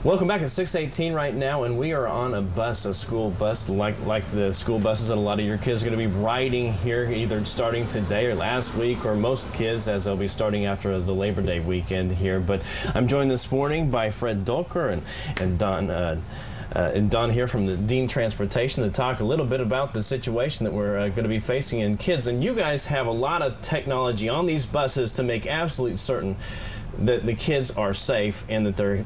Welcome back at 6:18 right now, and we are on a bus, a school bus, like the school buses that a lot of your kids are going to be riding here, either starting today or last week, or most kids, as they'll be starting after the Labor Day weekend here. But I'm joined this morning by Fred Doelker and Don here from the Dean Transportation to talk a little bit about the situation that we're going to be facing in kids. And you guys have a lot of technology on these buses to make absolutely certain that the kids are safe and that they're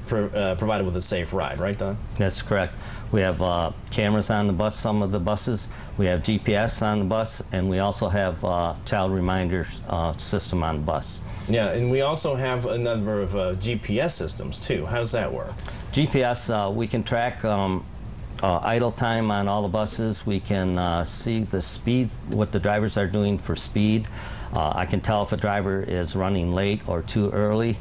provided with a safe ride, right, Don? That's correct. We have cameras on the bus, some of the buses. We have GPS on the bus, and we also have child reminders system on the bus. Yeah, and we also have a number of GPS systems, too. How does that work? GPS, we can track idle time on all the buses. We can see the speed, what the drivers are doing for speed. I can tell if a driver is running late or too early.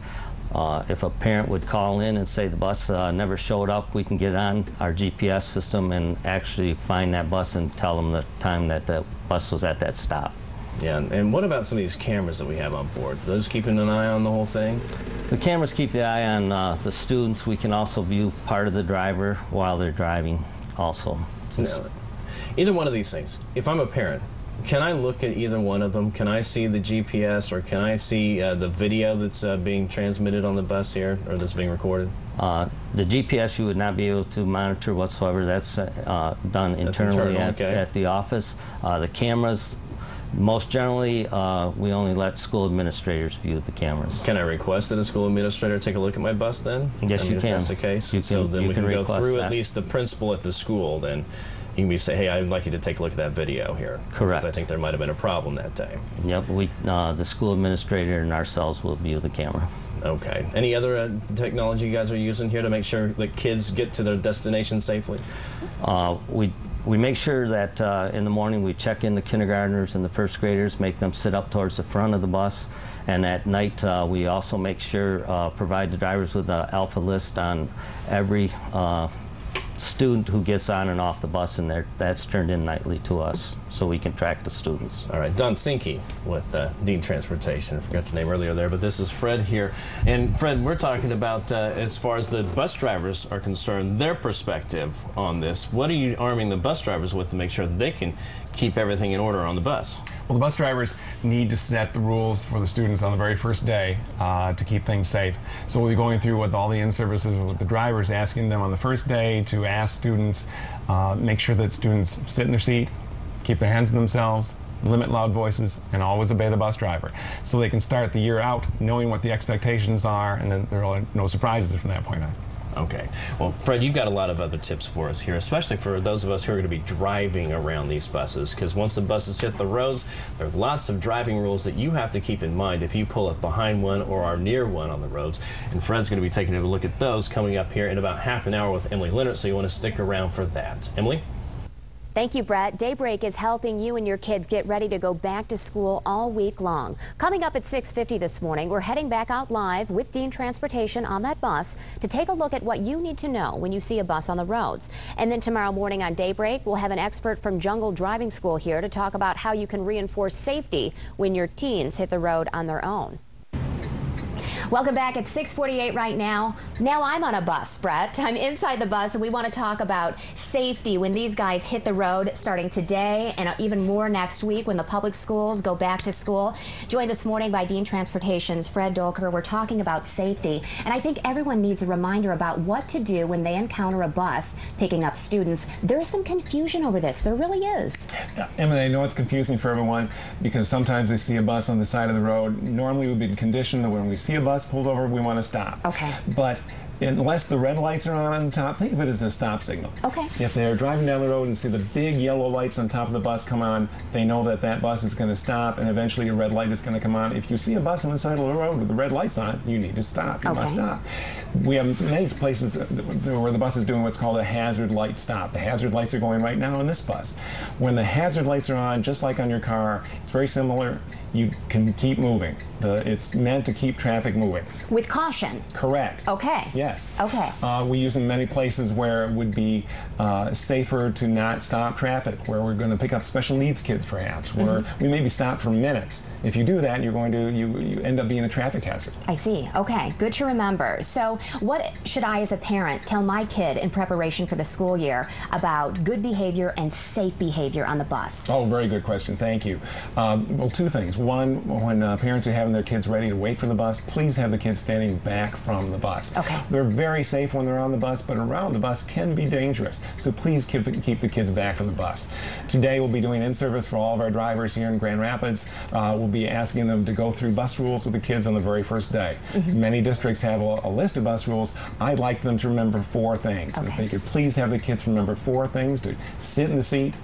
If a parent would call in and say the bus never showed up, we can get on our GPS system and actually find that bus and tell them the time that the bus was at that stop. Yeah, and what about some of these cameras that we have on board? Those keeping an eye on the whole thing? The cameras keep the eye on the students. We can also view part of the driver while they're driving also. No. Either one of these things, if I'm a parent, can I look at either one of them? Can I see the GPS, or can I see the video that's being transmitted on the bus here, or that's being recorded? The GPS you would not be able to monitor whatsoever. That's done internally at the office. The cameras, most generally, we only let school administrators view the cameras. Can I request that a school administrator take a look at my bus then? Yes, you can. If that's the case? So then we can go through at least the principal at the school then. You can say, hey, I'd like you to take a look at that video here. Correct. Because I think there might have been a problem that day. Yep, the school administrator and ourselves will view the camera. Okay. Any other technology you guys are using here to make sure that kids get to their destination safely? We make sure that in the morning we check in the kindergartners and the first graders, make them sit up towards the front of the bus. And at night we also make sure, provide the drivers with an alpha list on every student who gets on and off the bus, and that's turned in nightly to us so we can track the students. All right, Don Sinke with Dean Transportation. I forgot your name earlier there, but this is Fred here. And Fred, we're talking about as far as the bus drivers are concerned, their perspective on this. What are you arming the bus drivers with to make sure that they can keep everything in order on the bus? Well, the bus drivers need to set the rules for the students on the very first day to keep things safe. So we'll be going through with all the in-services with the drivers, asking them on the first day to ask students, make sure that students sit in their seat, keep their hands to themselves, limit loud voices, and always obey the bus driver. So they can start the year out knowing what the expectations are, and then there are no surprises from that point on. Okay. Well, Fred, you've got a lot of other tips for us here, especially for those of us who are going to be driving around these buses, because once the buses hit the roads, there are lots of driving rules that you have to keep in mind if you pull up behind one or are near one on the roads. And Fred's going to be taking a look at those coming up here in about half an hour with Emily Leonard, so you want to stick around for that. Emily? Thank you, Brett. Daybreak is helping you and your kids get ready to go back to school all week long. Coming up at 6:50 this morning, we're heading back out live with Dean Transportation on that bus to take a look at what you need to know when you see a bus on the roads. And then tomorrow morning on Daybreak, we'll have an expert from Jungle Driving School here to talk about how you can reinforce safety when your teens hit the road on their own. Welcome back at 6:48 right now. Now I'm on a bus, Brett. I'm inside the bus, and we want to talk about safety when these guys hit the road starting today and even more next week when the public schools go back to school. Joined this morning by Dean Transportation's Fred Doelker. We're talking about safety, and I think everyone needs a reminder about what to do when they encounter a bus picking up students. There's some confusion over this. There really is. Yeah, Emily, I know it's confusing for everyone because sometimes they see a bus on the side of the road. Normally we've been conditioned that when we see a bus pulled over, we want to stop. Okay. But unless the red lights are on the top, think of it as a stop signal. Okay. If they're driving down the road and see the big yellow lights on top of the bus come on, they know that that bus is going to stop, and eventually a red light is going to come on. If you see a bus on the side of the road with the red lights on it, you need to stop. You must stop. We have many places where the bus is doing what's called a hazard light stop. The hazard lights are going right now on this bus. When the hazard lights are on, just like on your car, it's very similar. You can keep moving. It's meant to keep traffic moving. With caution. Correct. Okay. Yes. Okay. We use in many places where it would be safer to not stop traffic, where we're going to pick up special needs kids perhaps, where we may be stopped for minutes. If you do that, you're going to you end up being a traffic hazard. I see. Okay. Good to remember. So what should I as a parent tell my kid in preparation for the school year about good behavior and safe behavior on the bus? Oh, very good question. Thank you. Well, two things. One, when parents are having their kids ready to wait for the bus, please have the kids standing back from the bus. Okay. They're very safe when they're on the bus, but around the bus can be dangerous. So please keep the kids back from the bus. Today we'll be doing in-service for all of our drivers here in Grand Rapids. We'll be asking them to go through bus rules with the kids on the very first day. Many districts have a list of bus rules. I'd like them to remember 4 things. Okay. If they could please have the kids remember 4 things: to sit in the seat,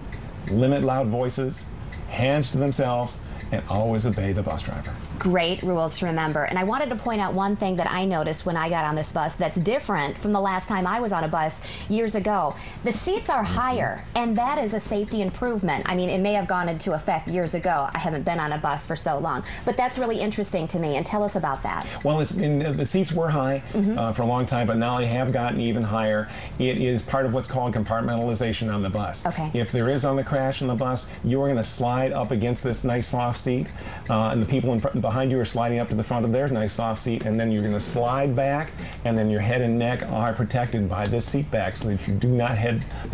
limit loud voices, hands to themselves, and always obey the bus driver. Great rules to remember. And I wanted to point out one thing that I noticed when I got on this bus that's different from the last time I was on a bus years ago. The seats are higher, and that is a safety improvement. I mean, it may have gone into effect years ago. I haven't been on a bus for so long, but that's really interesting to me. And tell us about that. Well, the seats were high for a long time, but now they have gotten even higher. It is part of what's called compartmentalization on the bus. Okay. If there is on the crash on the bus, you are going to slide up against this nice soft seat, and the people in front behind you are sliding up to the front of their nice soft seat, and then you're going to slide back, and then your head and neck are protected by this seat back so that you do not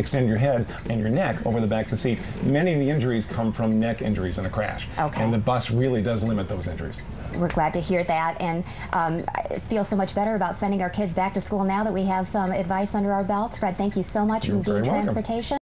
extend your head and your neck over the back of the seat. Many of the injuries come from neck injuries in a crash. Okay. And the bus really does limit those injuries. We're glad to hear that, and I feel so much better about sending our kids back to school now that we have some advice under our belts. Fred, thank you so much You're from very Dean welcome. Transportation.